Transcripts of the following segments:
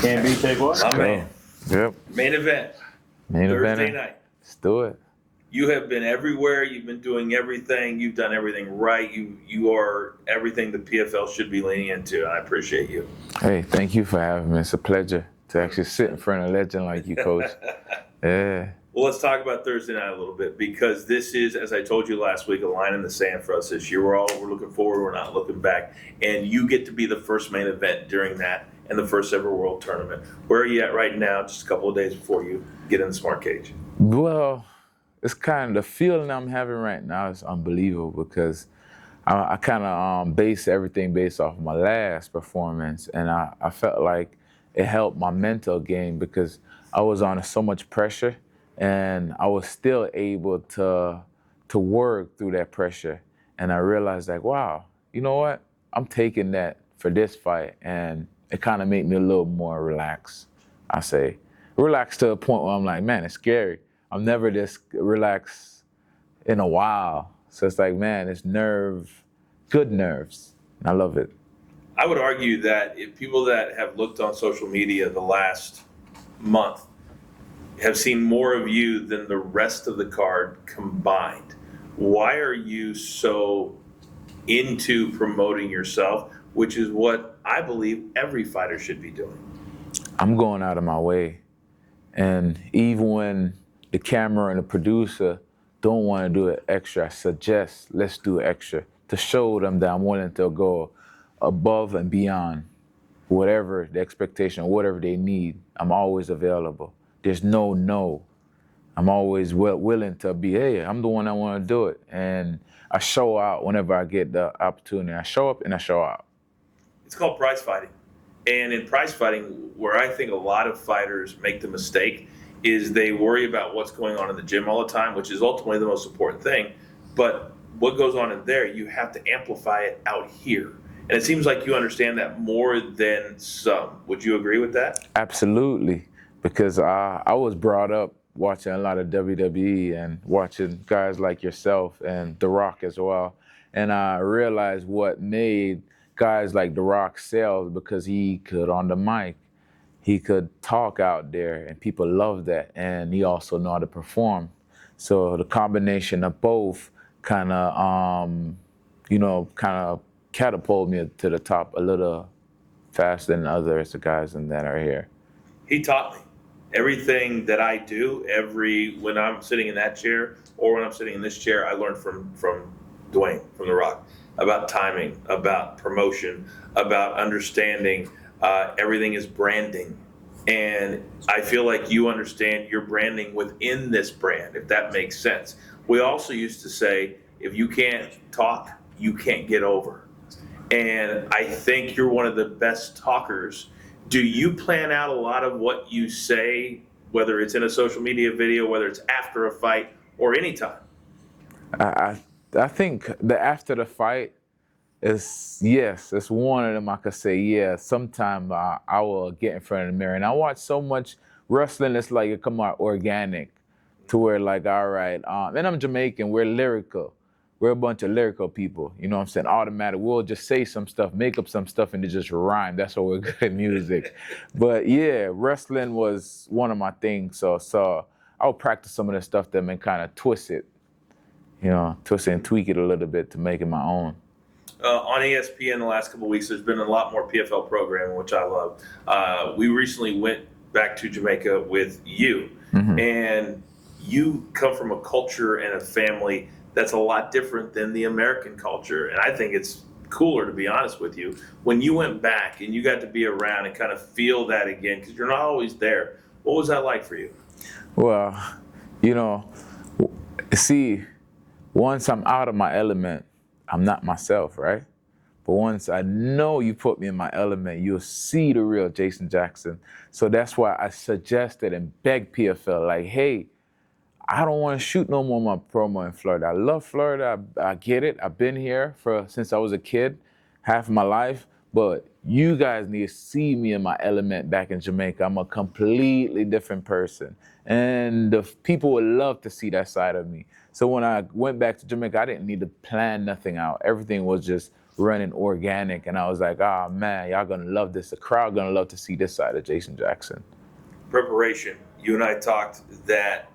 Can't be take what? My man. Yep. Main event. Main Thursday event. night. Let's do it. You have been everywhere. You've been doing everything. You've done everything right. You are everything the PFL should be leaning into. I appreciate you. Hey, thank you for having me. It's a pleasure to actually sit in front of a legend like you, Coach. Yeah. Well, let's talk about Thursday night a little bit, because this is, as I told you last week, a line in the sand for us this year. We're looking forward. We're not looking back. And you get to be the first main event during that and the first ever World Tournament. Where are you at right now, just a couple of days before you get in the smart cage? Well, it's kind of the feeling I'm having right now is unbelievable, because I kind of base everything based off my last performance, and I felt like it helped my mental game because I was under so much pressure, and I was still able to work through that pressure. And I realized, like, wow, you know what? I'm taking that for this fight, and it kind of made me a little more relaxed. I say, relaxed to a point where I'm like, man, it's scary. I'm never this relaxed in a while. So it's like, man, it's good nerves. I love it. I would argue that if people that have looked on social media the last month have seen more of you than the rest of the card combined. Why are you so into promoting yourself, which is what I believe every fighter should be doing? I'm going out of my way. And even when the camera and the producer don't want to do it extra, I suggest let's do extra to show them that I'm willing to go above and beyond whatever the expectation, whatever they need. I'm always available. There's no. I'm always willing to be, hey, I'm the one that want to do it. And I show out whenever I get the opportunity. I show up and I show out. It's called prize fighting. And in prize fighting, where I think a lot of fighters make the mistake is they worry about what's going on in the gym all the time, which is ultimately the most important thing. But what goes on in there, you have to amplify it out here. And it seems like you understand that more than some. Would you agree with that? Absolutely. Because I was brought up watching a lot of WWE and watching guys like yourself and The Rock as well. And I realized what made guys like The Rock sell, because he could, on the mic, he could talk out there and people love that. And he also know how to perform. So the combination of both kind of, catapulted me to the top a little faster than others, the guys that are here. He taught me. Everything that I do, when I'm sitting in that chair or when I'm sitting in this chair, I learned from Dwayne, from The Rock, about timing, about promotion, about understanding everything is branding. And I feel like you understand your branding within this brand, if that makes sense. We also used to say, if you can't talk, you can't get over. And I think you're one of the best talkers. Do you plan out a lot of what you say, whether it's in a social media video, whether it's after a fight, or anytime? I think the after the fight is, yes, it's one of them I could say, yeah, sometime I will get in front of the mirror. And I watch so much wrestling, it's like it come out organic to where, like, all right, and I'm Jamaican, we're lyrical. We're a bunch of lyrical people, you know what I'm saying? Automatic, we'll just say some stuff, make up some stuff, and it just rhyme. That's why we're good at music. But yeah, wrestling was one of my things. So I'll practice some of the stuff that and kind of twist it and tweak it a little bit to make it my own. On ESPN the last couple of weeks, there's been a lot more PFL programming, which I love. We recently went back to Jamaica with you, and you come from a culture and a family that's a lot different than the American culture. And I think it's cooler, to be honest with you. When you went back and you got to be around and kind of feel that again, because you're not always there, what was that like for you? Well, see, once I'm out of my element, I'm not myself, right? But once I know you put me in my element, you'll see the real Jason Jackson. So that's why I suggested and begged PFL, like, hey, I don't want to shoot no more my promo in Florida. I love Florida. I get it. I've been here since I was a kid, half of my life. But you guys need to see me in my element back in Jamaica. I'm a completely different person. And the people would love to see that side of me. So when I went back to Jamaica, I didn't need to plan nothing out. Everything was just running organic. And I was like, oh man, y'all gonna love this. The crowd gonna love to see this side of Jason Jackson. Preparation. You and I talked that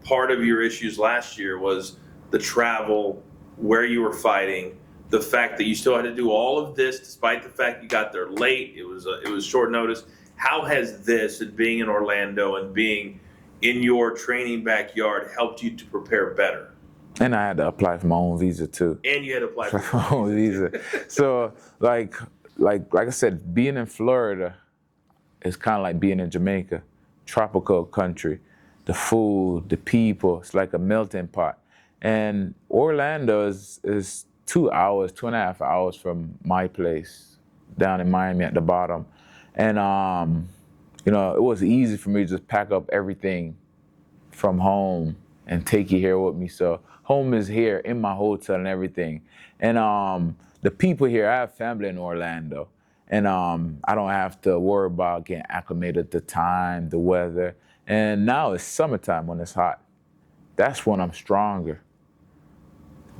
part of your issues last year was the travel, where you were fighting, the fact that you still had to do all of this despite the fact you got there late. It was short notice. How has this, and being in Orlando and being in your training backyard, helped you to prepare better? And I had to apply for my own visa too. And you had to apply for my own visa. So like I said, being in Florida is kind of like being in Jamaica, tropical country. The food, the people, it's like a melting pot. And Orlando is 2 hours, 2.5 hours from my place down in Miami at the bottom. And, you know, it was easy for me to just pack up everything from home and take it here with me. So home is here in my hotel and everything. And the people here, I have family in Orlando. And I don't have to worry about getting acclimated to time, the weather. And now it's summertime when it's hot. That's when I'm stronger.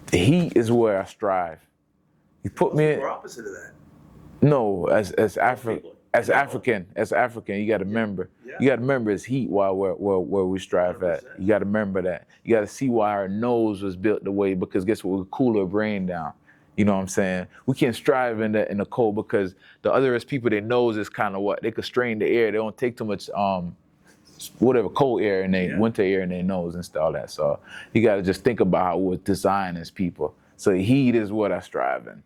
The heat is where I strive. You put me in. We're opposite of that. No, as African, you got to remember. Yeah. You got to remember it's heat where we strive 100%. at. You got to remember that. You got to see why our nose was built the way, because guess what? We cool our brain down. You know what I'm saying? We can't strive in the cold because the other people, their nose is kind of what? They could strain the air. They don't take too much whatever cold air in their winter air in their nose and stuff, all that. So you got to just think about how we're designed as people. So heat is what I strive in.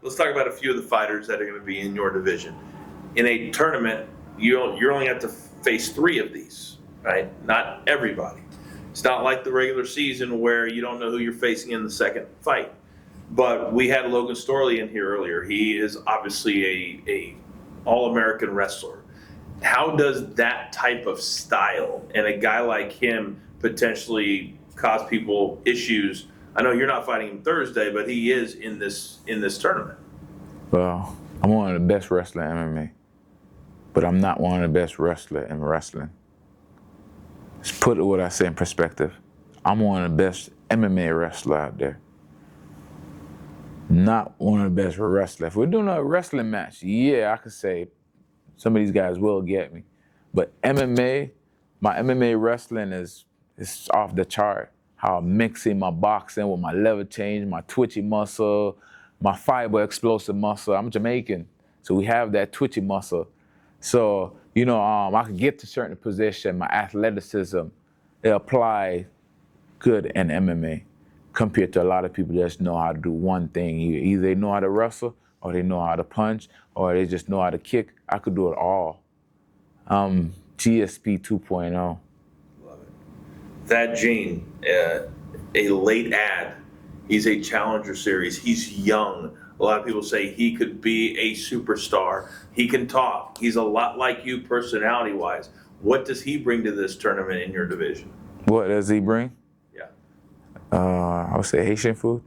Let's talk about a few of the fighters that are going to be in your division. In a tournament, you're only have to face 3 of these, right? Not everybody. It's not like the regular season where you don't know who you're facing in the second fight. But we had Logan Storley in here earlier. He is obviously a All-American wrestler. How does that type of style and a guy like him potentially cause people issues? I know you're not fighting him Thursday, but he is in this tournament. Well, I'm one of the best wrestlers in MMA, but I'm not one of the best wrestlers in wrestling. Just put what I say in perspective. I'm one of the best MMA wrestlers out there. Not one of the best wrestlers. If we're doing a wrestling match, yeah, I could say some of these guys will get me. But MMA, my MMA wrestling is off the chart. How I'm mixing my boxing with my lever change, my twitchy muscle, my fiber explosive muscle. I'm Jamaican, so we have that twitchy muscle. So, you know, I can get to certain position, my athleticism, it apply good in MMA compared to a lot of people that just know how to do one thing. Either they know how to wrestle, or they know how to punch, or they just know how to kick. I could do it all. GSP 2.0. Love it. Thad Gene, a late ad. He's a Challenger Series. He's young. A lot of people say he could be a superstar. He can talk. He's a lot like you personality-wise. What does he bring to this tournament in your division? What does he bring? Yeah. I would say Haitian food.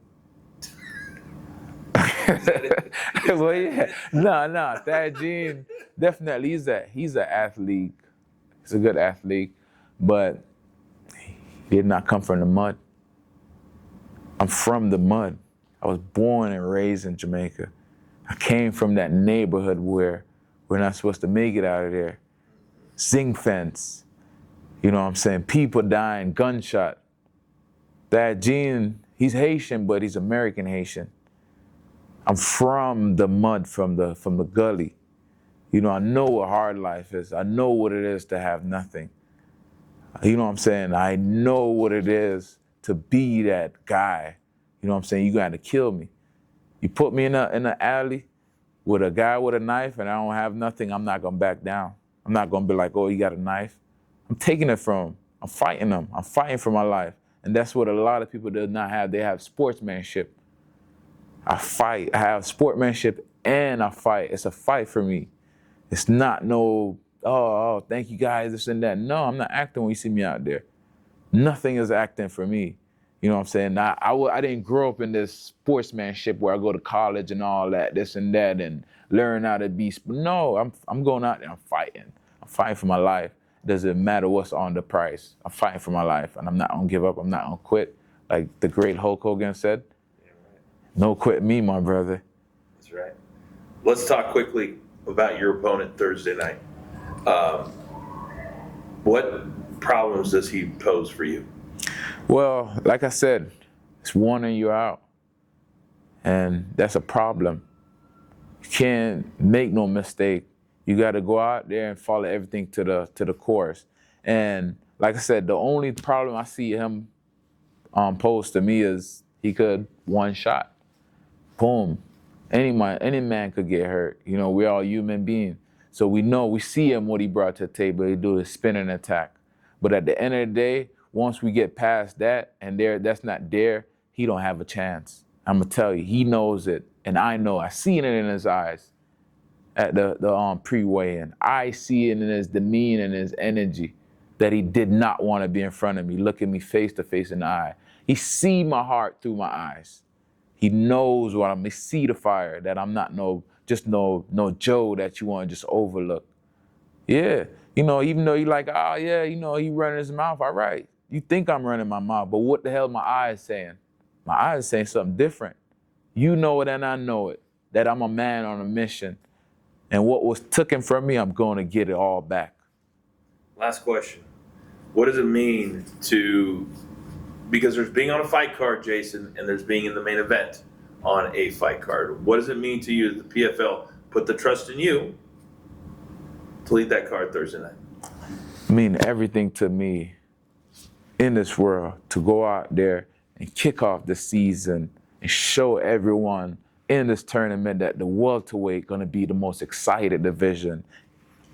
Well, yeah. No. Thad Gene, definitely, he's an athlete. He's a good athlete, but he did not come from the mud. I'm from the mud. I was born and raised in Jamaica. I came from that neighborhood where we're not supposed to make it out of there. Zinc fence. You know what I'm saying? People dying, gunshot. Thad Gene, he's Haitian, but he's American Haitian. I'm from the mud, from the gully. You know, I know what hard life is. I know what it is to have nothing. You know what I'm saying? I know what it is to be that guy. You know what I'm saying? You got to kill me. You put me in the alley with a guy with a knife and I don't have nothing, I'm not going to back down. I'm not going to be like, oh, you got a knife. I'm taking it from him. I'm fighting them. I'm fighting for my life. And that's what a lot of people do not have. They have sportsmanship. I fight. I have sportsmanship and I fight. It's a fight for me. It's not no, oh, thank you guys, this and that. No, I'm not acting when you see me out there. Nothing is acting for me. You know what I'm saying? I didn't grow up in this sportsmanship where I go to college and all that, this and that, and learn how to be. No, I'm going out there, I'm fighting. I'm fighting for my life. It doesn't matter what's on the price. I'm fighting for my life, and I'm not gonna give up. I'm not gonna quit. Like the great Hulk Hogan said, Yeah, right. no quit me, my brother. That's right. Let's talk quickly about your opponent Thursday night. Um, what problems does he pose for you? Well, like I said, it's warning you out. And that's a problem. You can't make no mistake. You got to go out there and follow everything to the course. And like I said, the only problem I see him pose to me is he could one shot. Boom. Any man could get hurt. You know, we're all human beings. So we see him what he brought to the table. He do his spinning attack. But at the end of the day, once we get past that and that's not there, he don't have a chance. I'm gonna tell you, he knows it, and I know. I seen it in his eyes at the pre-weigh-in. I see it in his demeanor and his energy that he did not want to be in front of me, looking me face to face in the eye. He see my heart through my eyes. He knows what he see the fire, that I'm not no Joe that you want to just overlook. Yeah, you know, even though you like, oh yeah, you know, he running his mouth, all right. You think I'm running my mouth, but what the hell my eyes saying? My eyes saying something different. You know it and I know it, that I'm a man on a mission. And what was taken from me, I'm going to get it all back. Last question. What does it mean because there's being on a fight card, Jason, and there's being in the main event on a fight card. What does it mean to you that the PFL put the trust in you to lead that card Thursday night? I mean everything to me in this world, to go out there and kick off the season and show everyone in this tournament that the welterweight going to be the most excited division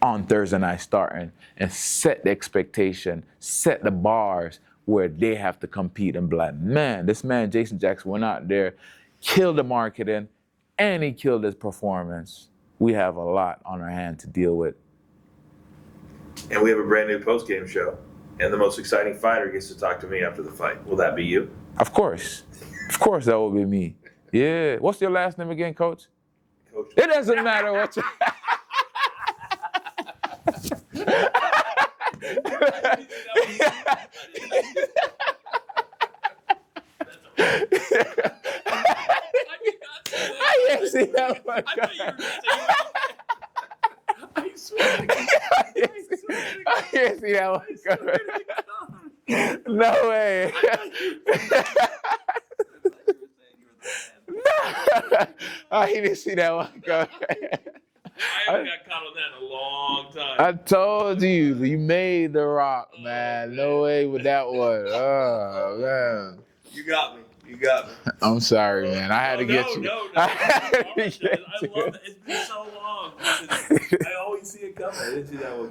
on Thursday night starting, and set the expectation, set the bars where they have to compete and be like, man, this man, Jason Jackson, went out there, killed the marketing, and he killed his performance. We have a lot on our hand to deal with. And we have a brand new post-game show, and the most exciting fighter gets to talk to me after the fight. Will that be you? Of course. Of course that will be me. Yeah. What's your last name again, Coach? Coachman. It doesn't matter what you... I didn't see that one. I thought you were going to say I swear to God. I didn't see that one. I swear to God. No way. I didn't see that one. I haven't got caught on that in a long time. I told you made the rock, man. No way with that one. Oh, man. You got me. You got me. I'm sorry, man. I had to get you. No. I had to I get you. love it. It's been so long. I always see it coming. I didn't see that one.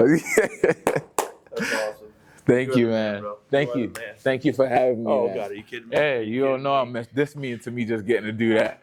That's awesome. Thank You're you, the man. bro. Thank You are you. the man. Thank you for having me. Oh, man. God, are you kidding me? Hey, you don't know how much this means to me just getting to do that.